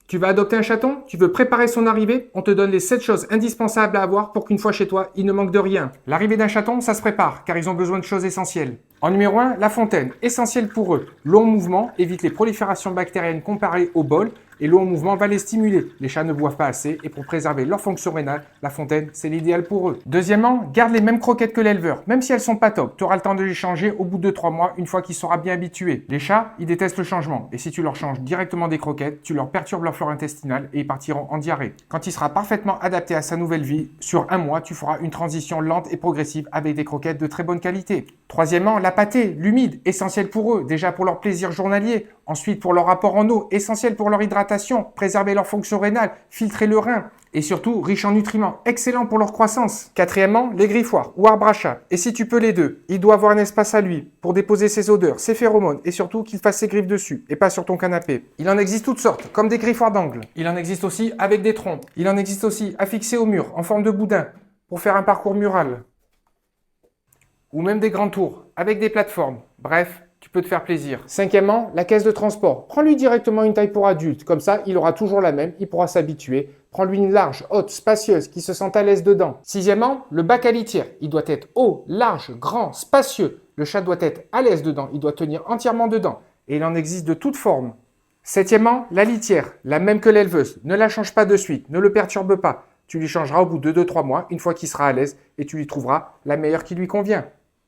Tu vas adopter un chaton? Tu veux préparer son arrivée? On te donne les 7 choses indispensables à avoir pour qu'une fois chez toi, il ne manque de rien. L'arrivée d'un chaton, ça se prépare, car ils ont besoin de choses essentielles. En numéro 1, la fontaine, essentielle pour eux. L'eau en mouvement évite les proliférations bactériennes comparées au bol, et l'eau en mouvement va les stimuler. Les chats ne boivent pas assez, et pour préserver leur fonction rénale, la fontaine, c'est l'idéal pour eux. Deuxièmement, garde les mêmes croquettes que l'éleveur, même si elles sont pas top. Tu auras le temps de les changer au bout de 3 mois, une fois qu'il sera bien habitué. Les chats, ils détestent le changement, et si tu leur changes directement des croquettes, tu leur perturbes leur flore intestinale et ils partiront en diarrhée. Quand il sera parfaitement adapté à sa nouvelle vie, sur 1 mois, tu feras une transition lente et progressive avec des croquettes de très bonne qualité. Troisièmement, la pâtée, l'humide, essentiel pour eux, déjà pour leur plaisir journalier, ensuite pour leur apport en eau, essentiel pour leur hydratation, préserver leur fonction rénale, filtrer le rein, et surtout riche en nutriments, excellent pour leur croissance. Quatrièmement, les griffoirs ou arbres à chat. Et si tu peux les deux, il doit avoir un espace à lui pour déposer ses odeurs, ses phéromones et surtout qu'il fasse ses griffes dessus et pas sur ton canapé. Il en existe toutes sortes, comme des griffoirs d'angle. Il en existe aussi avec des troncs. Il en existe aussi affixés au mur en forme de boudin pour faire un parcours mural. Ou même des grands tours avec des plateformes. Bref, tu peux te faire plaisir. Cinquièmement, la caisse de transport. Prends-lui directement une taille pour adulte. Comme ça, il aura toujours la même, il pourra s'habituer. Prends-lui une large, haute, spacieuse, qui se sente à l'aise dedans. Sixièmement, le bac à litière. Il doit être haut, large, grand, spacieux. Le chat doit être à l'aise dedans, il doit tenir entièrement dedans. Et il en existe de toutes formes. Septièmement, la litière, la même que l'éleveuse. Ne la change pas de suite, ne le perturbe pas. Tu lui changeras au bout de 2-3 mois, une fois qu'il sera à l'aise, et tu lui trouveras la meilleure qui lui convient.